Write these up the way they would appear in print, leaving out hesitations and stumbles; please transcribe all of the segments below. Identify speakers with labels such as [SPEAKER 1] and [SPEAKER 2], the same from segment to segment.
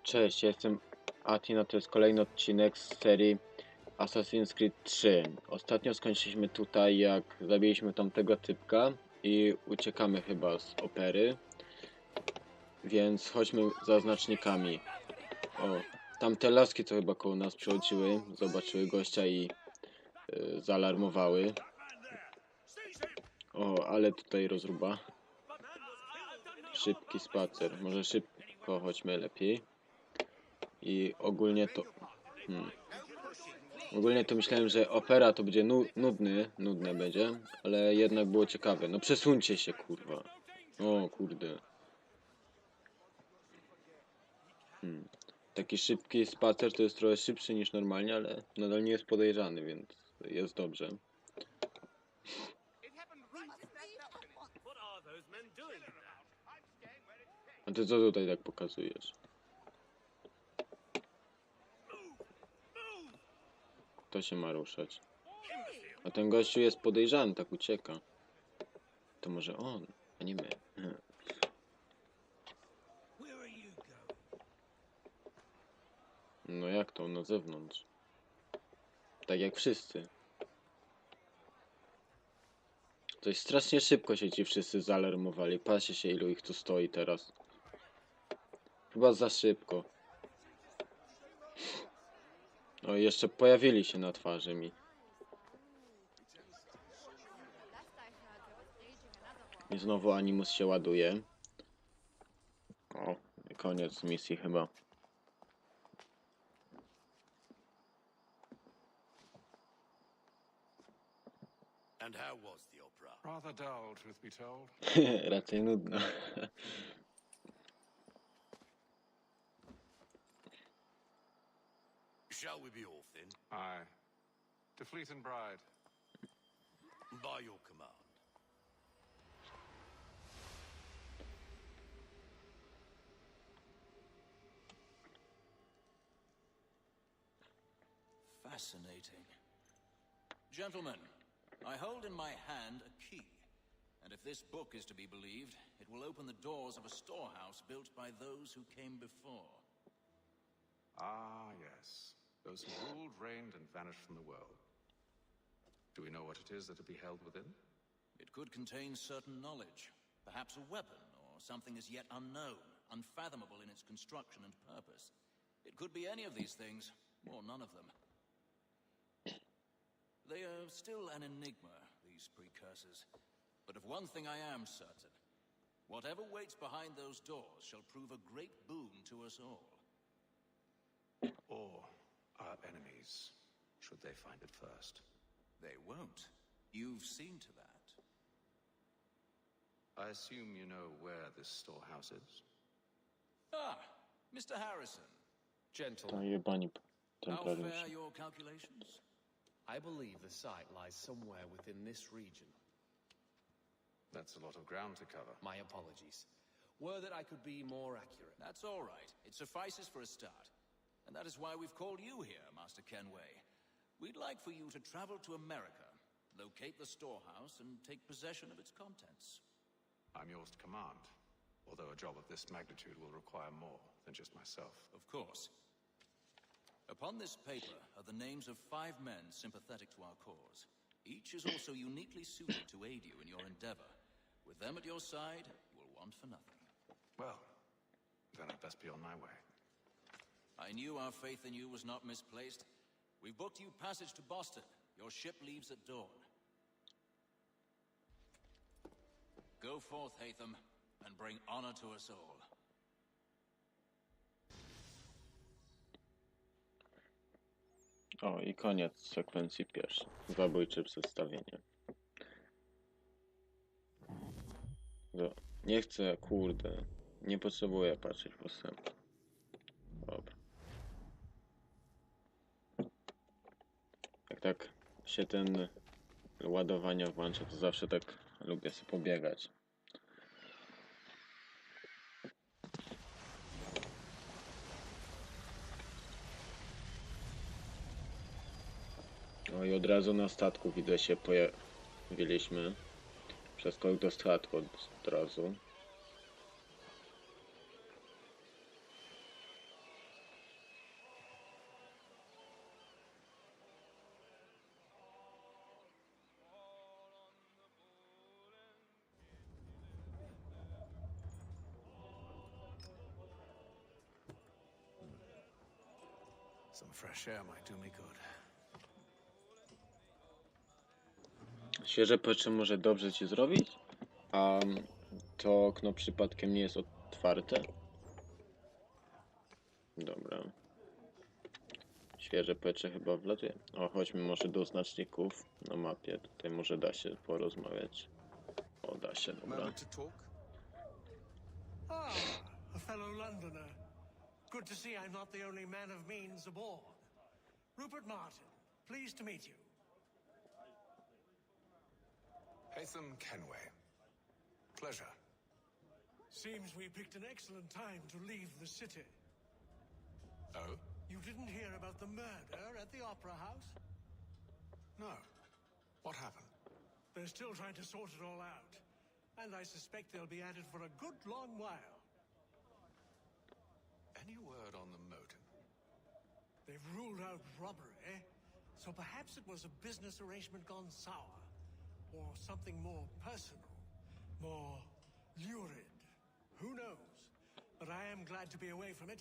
[SPEAKER 1] Cześć, ja jestem Atina, to jest kolejny odcinek z serii Assassin's Creed 3. Ostatnio skończyliśmy tutaj, jak zabiliśmy tamtego typka i uciekamy chyba z opery. Więc chodźmy za znacznikami. O, tamte laski, co chyba koło nas przechodziły, zobaczyły gościa i zaalarmowały. O, ale tutaj rozruba. Szybki spacer, może szybko chodźmy lepiej. I ogólnie to... Ogólnie to myślałem, że opera to będzie nudne będzie, ale jednak było ciekawe. No przesuńcie się, kurwa. O, kurde. Taki szybki spacer to jest trochę szybszy niż normalnie, ale nadal nie jest podejrzany, więc jest dobrze. A ty co tutaj tak pokazujesz? To się ma ruszać. A ten gościu jest podejrzany, tak ucieka. To może on, a nie my. No jak to? Na zewnątrz. Tak jak wszyscy. Coś strasznie szybko się ci wszyscy zaalarmowali. Patrzcie się, ilu ich tu stoi teraz. Chyba za szybko. O, jeszcze pojawili się na twarzy mi. I znowu animus się ładuje. O, koniec misji chyba.
[SPEAKER 2] And how was the opera?
[SPEAKER 3] Rather dull, truth be told.
[SPEAKER 1] Raczej nudno.
[SPEAKER 2] Shall we be off then?
[SPEAKER 3] Aye. To Fleet and Bride.
[SPEAKER 2] By your command.
[SPEAKER 4] Fascinating. Gentlemen, I hold in my hand a key. And if this book is to be believed, it will open the doors of a storehouse built by those who came before.
[SPEAKER 3] Ah, yes. Those who ruled, reigned, and vanished from the world. Do we know what it is that will be held within?
[SPEAKER 4] It could contain certain knowledge, perhaps a weapon, or something as yet unknown, unfathomable in its construction and purpose. It could be any of these things, or none of them. They are still an enigma, these precursors. But of one thing I am certain. Whatever waits behind those doors shall prove a great boon to us all.
[SPEAKER 3] Or our enemies, should they find it first?
[SPEAKER 4] They won't. You've seen to that.
[SPEAKER 3] I assume you know where this storehouse is?
[SPEAKER 4] Ah, Mr. Harrison.
[SPEAKER 1] To jebani
[SPEAKER 4] How fair
[SPEAKER 1] templariusze.
[SPEAKER 4] your calculations?
[SPEAKER 5] I believe the site lies somewhere within this region.
[SPEAKER 3] That's a lot of ground to cover.
[SPEAKER 5] My apologies. Were that I could be more accurate.
[SPEAKER 4] That's all right. It suffices for a start. And that is why we've called you here, Master Kenway. We'd like for you to travel to America, locate the storehouse, and take possession of its contents.
[SPEAKER 3] I'm yours to command, although a job of this magnitude will require more than just myself.
[SPEAKER 4] Of course. Upon this paper are the names of 5 men sympathetic to our cause. Each is also uniquely suited to aid you in your endeavor. With them at your side, you will want for nothing.
[SPEAKER 3] Well, then I'd best be on my way.
[SPEAKER 4] I knew our faith in you was not misplaced. We've booked you passage to Boston. Your ship leaves at dawn. Go forth, Hatham, and bring honor to us all.
[SPEAKER 1] O, i koniec sekwencji pierwszej. Zabójcze przedstawienie. No, nie chcę, kurde. Nie potrzebuję patrzeć postępu. Dobra. Jak tak się ten ładowania włącza, to zawsze tak lubię sobie pobiegać. No i od razu na statku widzę się pojawiliśmy. Przeskok do statku od razu.
[SPEAKER 3] Some fresh air might do me good.
[SPEAKER 1] Świeże powietrze może dobrze ci zrobić? A to okno przypadkiem nie jest otwarte? Dobra. Świeże powietrze chyba wlatuje. O, chodźmy może do znaczników na mapie. Tutaj może da się porozmawiać. O, da się, dobra.
[SPEAKER 3] Moment to talk?
[SPEAKER 6] Ah, a fellow Londoner. Good to see I'm not the only man of means aboard. Rupert Martin, pleased to meet you.
[SPEAKER 3] Haytham Kenway. Pleasure.
[SPEAKER 6] Seems we picked an excellent time to leave the city.
[SPEAKER 3] Oh?
[SPEAKER 6] You didn't hear about the murder at the Opera House?
[SPEAKER 3] No. What happened?
[SPEAKER 6] They're still trying to sort it all out. And I suspect they'll be at it for a good long while.
[SPEAKER 3] Any word on the motive?
[SPEAKER 6] They've ruled out robbery, so perhaps it was a business arrangement gone sour. Or something more personal, more lurid. Who knows? But I am glad to be away from it.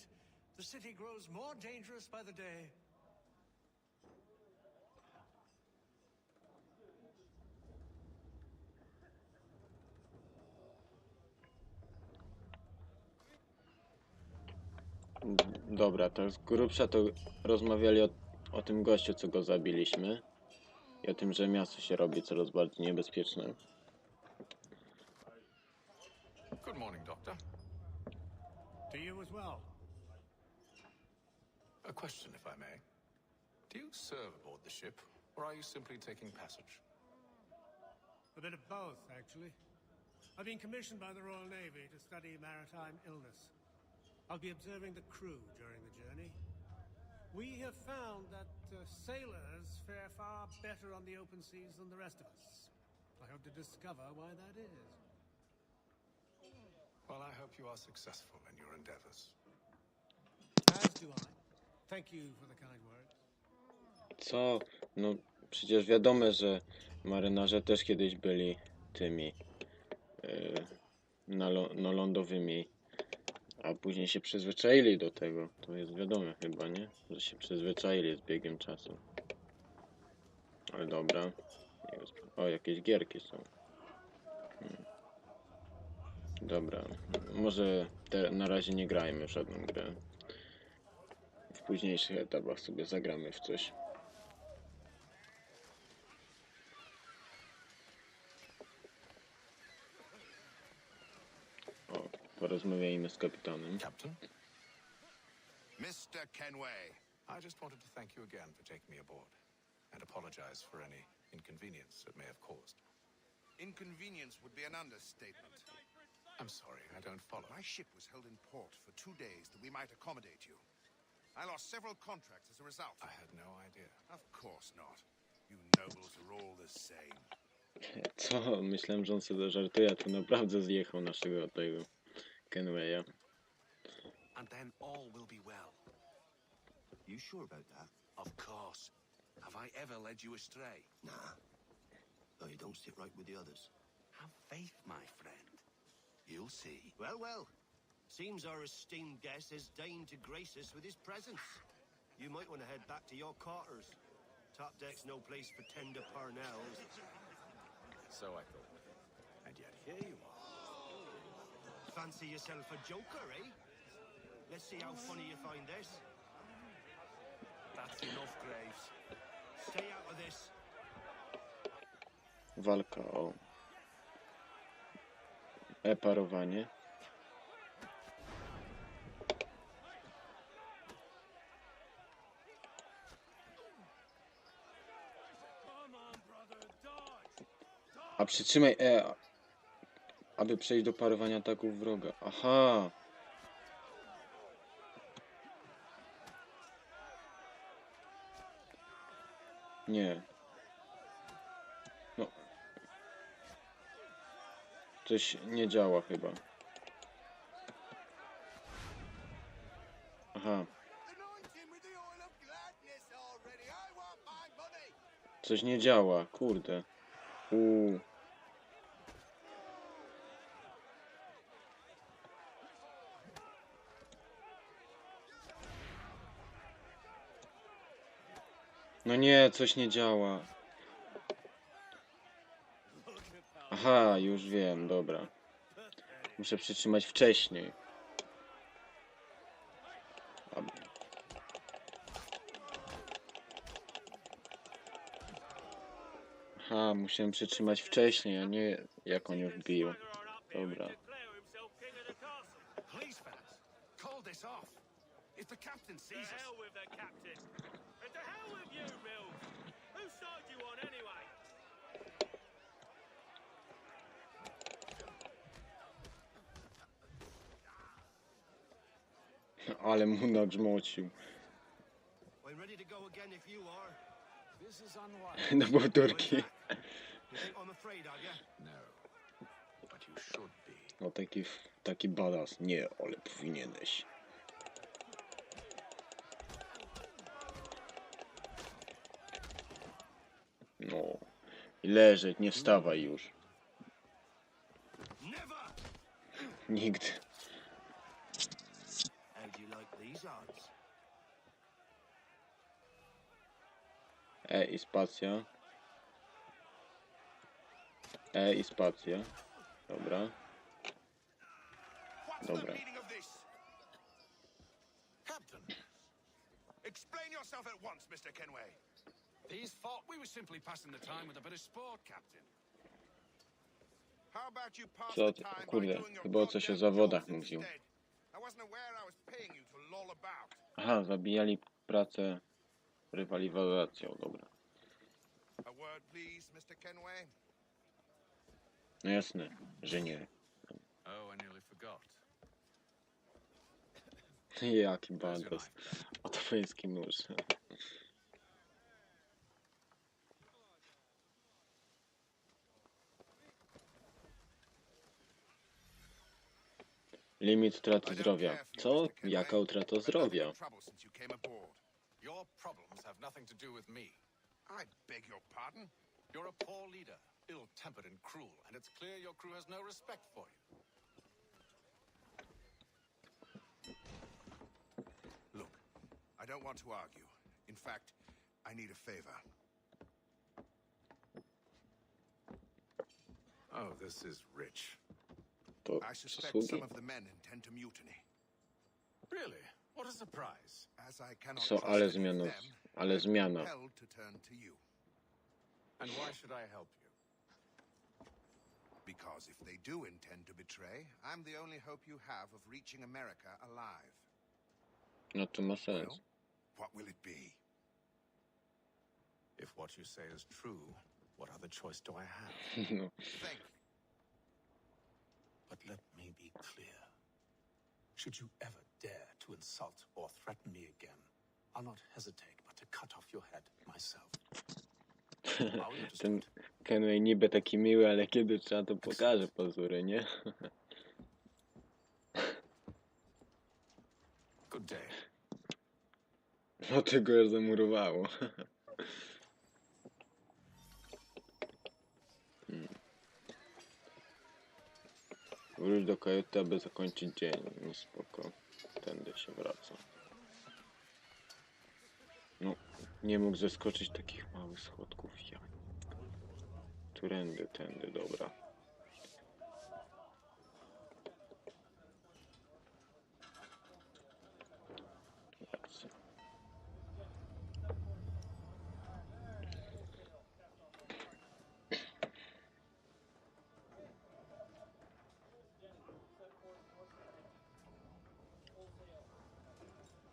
[SPEAKER 6] The city grows more dangerous by the day.
[SPEAKER 1] Dobra, to z grubsza to rozmawiali o tym gościu, co go zabiliśmy. I o tym, że miasto się robi coraz bardziej niebezpieczne.
[SPEAKER 3] Good morning, Doctor.
[SPEAKER 6] To you as well.
[SPEAKER 3] A question, if I may. Do you serve aboard the ship, or are you simply taking passage?
[SPEAKER 6] A bit of both, actually. I've been commissioned by the Royal Navy to study maritime illness. I'll be observing the crew during the journey. We have found that sailors fare far better on the open seas than the rest of us. I hope to discover why that is.
[SPEAKER 3] Well, I hope you are successful in your endeavors.
[SPEAKER 6] As do I. Thank you for the kind words.
[SPEAKER 1] Co? No przecież wiadomo, że marynarze też kiedyś byli tymi lądowymi, a później się przyzwyczaili do tego. To jest wiadome chyba, nie? Że się przyzwyczaili z biegiem czasu. Ale dobra. O, jakieś gierki są. Dobra. Może na razie nie grajmy w żadną grę. W późniejszych etapach sobie zagramy w coś. O, porozmawiajmy z kapitanem.
[SPEAKER 3] Captain?
[SPEAKER 7] Mr. Kenway,
[SPEAKER 3] I just wanted to thank you again for taking me aboard, and apologize for any inconvenience it may have caused.
[SPEAKER 7] inconvenience would be an understatement.
[SPEAKER 3] I'm sorry, I don't follow.
[SPEAKER 7] My ship was held in port for 2 days that we might accommodate you. I lost several contracts as a result.
[SPEAKER 3] I had no idea.
[SPEAKER 7] Of course not. You nobles are all the same.
[SPEAKER 1] Co? Myślałem, że on sobie żartuje, a tu naprawdę zjechał naszego tego Kenwaya.
[SPEAKER 8] And then all will be well.
[SPEAKER 9] You sure about that?
[SPEAKER 8] Of course. Have I ever led you astray?
[SPEAKER 9] Nah. Though you don't sit right with the others.
[SPEAKER 8] Have faith, my friend. You'll see.
[SPEAKER 9] Well, well. Seems our esteemed guest has deigned to grace us with his presence. You might want to head back to your quarters. Top deck's no place for tender parnells.
[SPEAKER 3] So I thought. And yet here you are.
[SPEAKER 9] Fancy yourself a joker, eh? Let's see how funny you find this.
[SPEAKER 8] That's enough, Graves.
[SPEAKER 9] Stay out of this.
[SPEAKER 1] Walka o e-parowanie. A przytrzymaj E, aby przejść do parowania ataków wroga. Aha! Nie. No. Coś nie działa chyba. Aha. Coś nie działa, kurde. No nie, coś nie działa. Aha, już wiem, dobra. Muszę przytrzymać wcześniej. Aha, musiałem przytrzymać wcześniej, a nie jak on już bił. Dobra.
[SPEAKER 8] Please, fellas, call this off. If the captain sees us...
[SPEAKER 9] hell with the captain. And to hell with you, Mills. Whose side do you on anyway?
[SPEAKER 1] Ale mu nagrzmocił.
[SPEAKER 9] I'm ready to go again if you are.
[SPEAKER 8] This is unwise.
[SPEAKER 1] Do powtórki.
[SPEAKER 9] You think I'm afraid, are you?
[SPEAKER 3] No, but you should be.
[SPEAKER 1] No taki badass. Nie, ale powinieneś. No. I leżeć, nie wstawaj już.
[SPEAKER 9] Never!
[SPEAKER 1] Nigdy.
[SPEAKER 9] How do you like these odds?
[SPEAKER 1] I spacja. I spacja. Dobra.
[SPEAKER 7] What's
[SPEAKER 1] Dobra.
[SPEAKER 7] the meaning of this?
[SPEAKER 8] Captain,
[SPEAKER 7] Explain yourself at once, Mr. Kenway.
[SPEAKER 8] these thought we were simply passing the time with a bit of sport, Captain.
[SPEAKER 7] How about you pass
[SPEAKER 1] Co
[SPEAKER 7] the
[SPEAKER 1] to?
[SPEAKER 7] time by
[SPEAKER 1] Kurde,
[SPEAKER 7] doing your
[SPEAKER 1] chyba o coś o
[SPEAKER 7] goddamn
[SPEAKER 1] zawodach
[SPEAKER 7] jobs
[SPEAKER 1] mówił.
[SPEAKER 7] instead? I wasn't aware I was paying you to loll about.
[SPEAKER 1] Aha, zabijali pracę rywalizacją, dobra.
[SPEAKER 7] A word, please, Mr. Kenway.
[SPEAKER 1] No jasne, że nie.
[SPEAKER 3] Oh, I nearly forgot.
[SPEAKER 1] Jaki
[SPEAKER 3] Where's your
[SPEAKER 1] badass.
[SPEAKER 3] knife, then?
[SPEAKER 1] Oto pański nóż. Limit utraty zdrowia. Co? Jaka utrata zdrowia?
[SPEAKER 8] Your problems have nothing to do with me.
[SPEAKER 7] I beg your pardon?
[SPEAKER 8] You're a poor leader, ill-tempered and cruel, and it's clear your crew has no respect for you.
[SPEAKER 7] Look, I don't want to argue. In fact, I need a favor.
[SPEAKER 3] Oh, this is rich.
[SPEAKER 1] To
[SPEAKER 7] I suspect
[SPEAKER 1] przysługi?
[SPEAKER 7] some of the men intend to mutiny.
[SPEAKER 8] Really? What a surprise.
[SPEAKER 7] As I cannot
[SPEAKER 1] Co,
[SPEAKER 7] trust
[SPEAKER 1] ale
[SPEAKER 7] any of
[SPEAKER 1] zmiana.
[SPEAKER 7] them,
[SPEAKER 1] Ale
[SPEAKER 7] I'm
[SPEAKER 1] zmiana.
[SPEAKER 7] compelled to turn to you.
[SPEAKER 3] And why should I help you?
[SPEAKER 7] Because if they do intend to betray, I'm the only hope you have of reaching America alive.
[SPEAKER 1] No to ma sens.
[SPEAKER 7] Well, what will it be?
[SPEAKER 3] If what you say is true, what other choice do I have?
[SPEAKER 1] No.
[SPEAKER 7] Thank you.
[SPEAKER 8] But let me be clear. Should you ever dare to insult or threaten me again, I'll not hesitate but to cut off your head myself. Are we
[SPEAKER 1] Ten
[SPEAKER 8] understood?
[SPEAKER 1] Kenway niby taki miły, ale kiedy trzeba to pokaże pazury, nie?
[SPEAKER 8] Good day.
[SPEAKER 1] No tego już zamurowało. Wróć do kajuty, aby zakończyć dzień. No spoko. Tędy się wraca. No, nie mógł zeskoczyć takich małych schodków. Ja. Tędy, dobra. Akcja.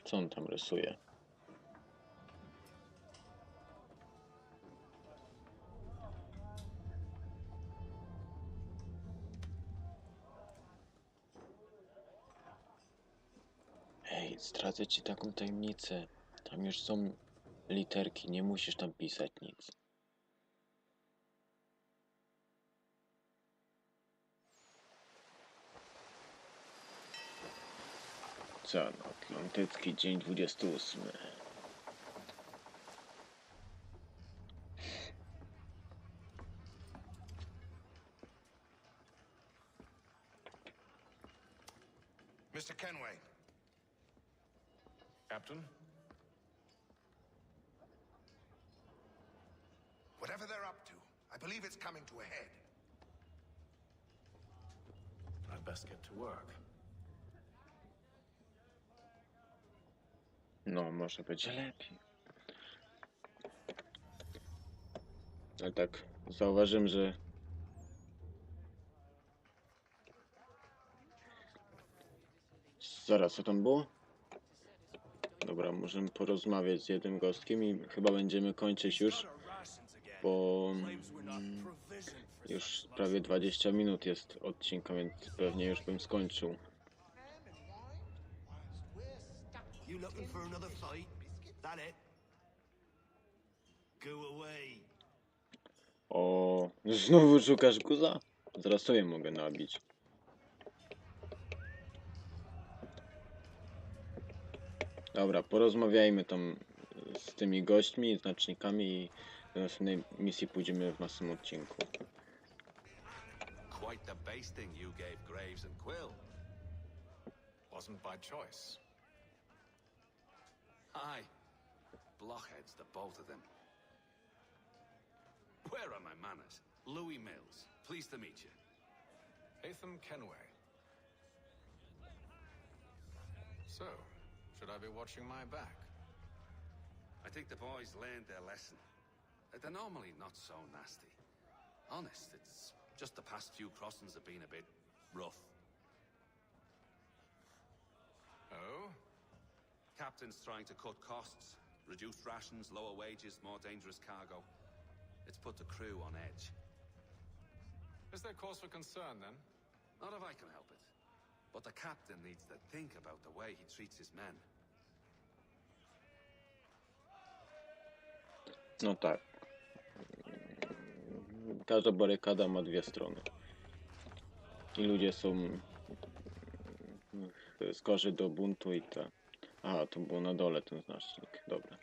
[SPEAKER 1] Co on tam rysuje? Ej, zdradzę ci taką tajemnicę. Tam już są literki, nie musisz tam pisać nic. Atlantycki dzień 28.
[SPEAKER 7] Mr. Kenway,
[SPEAKER 3] Captain?
[SPEAKER 7] Whatever they're up to, I believe it's coming to a head.
[SPEAKER 8] I'd best get to work.
[SPEAKER 1] No, może będzie lepiej. Ale tak, zauważyłem, że... Zaraz, co tam było? Dobra, możemy porozmawiać z jednym gościem i chyba będziemy kończyć już, bo już prawie 20 minut jest odcinka, więc pewnie już bym skończył.
[SPEAKER 9] You looking for another fight? That it? Go away.
[SPEAKER 1] O, znowu szukasz guza? Zaraz sobie mogę nabić. Dobra, porozmawiajmy tam z tymi gośćmi, znacznikami i do następnej misji pójdziemy w następnym odcinku.
[SPEAKER 3] Quite the basting you gave Graves and Quill.
[SPEAKER 8] Wasn't by choice.
[SPEAKER 3] Aye. Blockheads, the both of them. Where are my manners? Louis Mills. Pleased to meet you.
[SPEAKER 8] Hatham Kenway. So, should I be watching my back?
[SPEAKER 3] I think the boys learned their lesson. They're normally not so nasty. Honest, it's just the past few crossings have been a bit rough.
[SPEAKER 8] Oh?
[SPEAKER 3] Captain's trying to cut costs. Reduced rations, lower wages, more dangerous cargo. It's put the crew on edge.
[SPEAKER 8] Is there cause for concern, then?
[SPEAKER 3] Not if I can help it. But the captain needs to think about the way he treats his men.
[SPEAKER 1] No tak. Każda barykada ma dwie strony. I ludzie są skorzy do buntu i te... Aha, to było na dole ten znacznik. Dobra.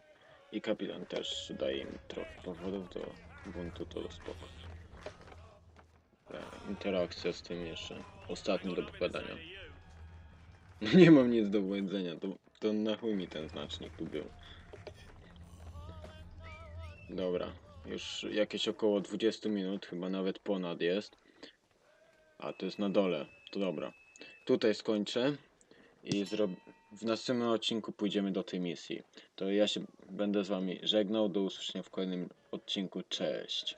[SPEAKER 1] I kapitan też daje im trochę powodów do buntu, to spoko. Interakcja z tym jeszcze. Ostatnio do pogadania. Nie mam nic do powiedzenia, to na chuj mi ten znacznik tu był. Dobra, już jakieś około 20 minut, chyba nawet ponad jest. A, to jest na dole, to dobra. Tutaj skończę i w następnym odcinku pójdziemy do tej misji. To ja się będę z wami żegnał, do usłyszenia w kolejnym odcinku, cześć.